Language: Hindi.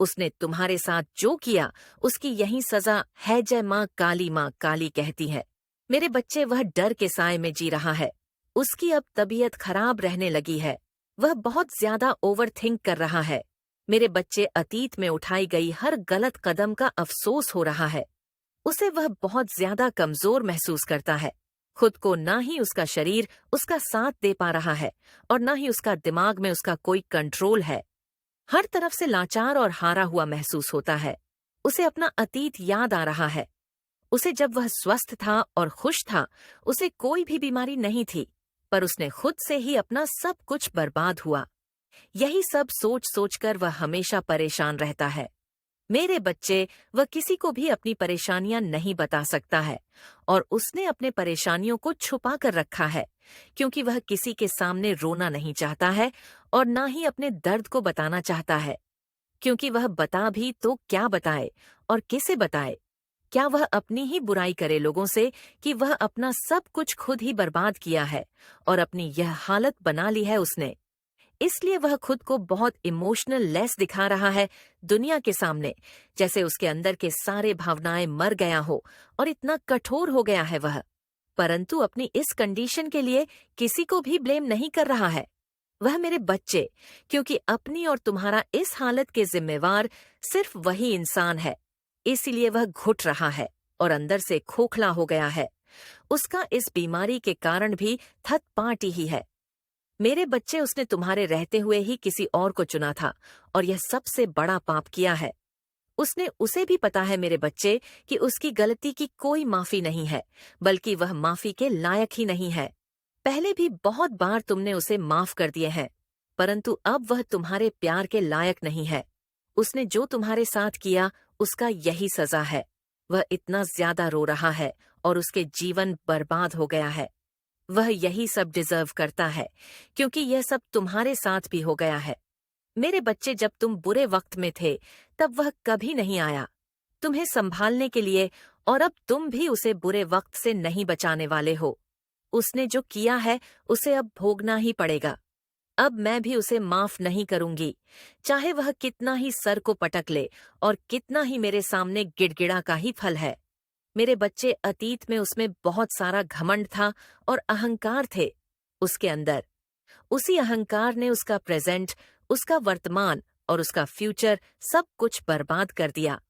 उसने तुम्हारे साथ जो किया उसकी यही सजा है। जय माँ काली कहती है। मेरे बच्चे, वह डर के साए में जी रहा है। उसकी अब तबीयत खराब रहने लगी है। वह बहुत ज्यादा ओवरथिंक कर रहा है। मेरे बच्चे, अतीत में उठाई गई हर गलत कदम का अफसोस हो रहा है। उसे वह बहुत ज्यादा कमजोर महसूस करता है। खुद को ना ही उसका शरीर उसका साथ दे पा रहा है और ना ही उसका दिमाग में उसका कोई कंट्रोल है। हर तरफ से लाचार और हारा हुआ महसूस होता है। उसे अपना अतीत याद आ रहा है। उसे जब वह स्वस्थ था और खुश था, उसे कोई भी बीमारी नहीं थी, पर उसने खुद से ही अपना सब कुछ बर्बाद हुआ। यही सब सोच सोचकर वह हमेशा परेशान रहता है। मेरे बच्चे, वह किसी को भी अपनी परेशानियां नहीं बता सकता है और उसने अपने परेशानियों को छुपा कर रखा है, क्योंकि वह किसी के सामने रोना नहीं चाहता है और ना ही अपने दर्द को बताना चाहता है। क्योंकि वह बता भी तो क्या बताए और किसे बताए? क्या वह अपनी ही बुराई करे लोगों से कि वह अपना सब कुछ खुद ही बर्बाद किया है और अपनी यह हालत बना ली है उसने। इसलिए वह खुद को बहुत इमोशनल लेस दिखा रहा है दुनिया के सामने, जैसे उसके अंदर के सारे भावनाएं मर गया हो और इतना कठोर हो गया है वह। परंतु अपनी इस कंडीशन के लिए किसी को भी ब्लेम नहीं कर रहा है। वह मेरे बच्चे, क्योंकि अपनी और तुम्हारा इस हालत के जिम्मेवार सिर्फ वही इंसान है। इसीलिए वह घुट रहा है और अंदर से खोखला हो गया है। उसका इस बीमारी के कारण भी थर्ड ही है। मेरे बच्चे, उसने तुम्हारे रहते हुए ही किसी और को चुना था और यह सबसे बड़ा पाप किया है। उसे भी पता है मेरे बच्चे कि उसकी गलती की कोई माफी नहीं है, बल्कि वह माफी के लायक ही नहीं है। पहले भी बहुत बार तुमने उसे माफ कर दिए हैं, परंतु अब वह तुम्हारे प्यार के लायक नहीं है। उसने जो तुम्हारे साथ किया उसका यही सजा है। वह इतना ज्यादा रो रहा है और उसके जीवन बर्बाद हो गया है। वह यही सब डिजर्व करता है, क्योंकि यह सब तुम्हारे साथ भी हो गया है। मेरे बच्चे, जब तुम बुरे वक्त में थे तब वह कभी नहीं आया तुम्हें संभालने के लिए, और अब तुम भी उसे बुरे वक्त से नहीं बचाने वाले हो। उसने जो किया है उसे अब भोगना ही पड़ेगा। अब मैं भी उसे माफ नहीं करूंगी, चाहे वह कितना ही सर को पटक ले और कितना ही मेरे सामने गिड़गिड़ा का ही फल है। मेरे बच्चे, अतीत में उसमें बहुत सारा घमंड था और अहंकार थे उसके अंदर। उसी अहंकार ने उसका प्रेजेंट, उसका वर्तमान और उसका फ्यूचर सब कुछ बर्बाद कर दिया।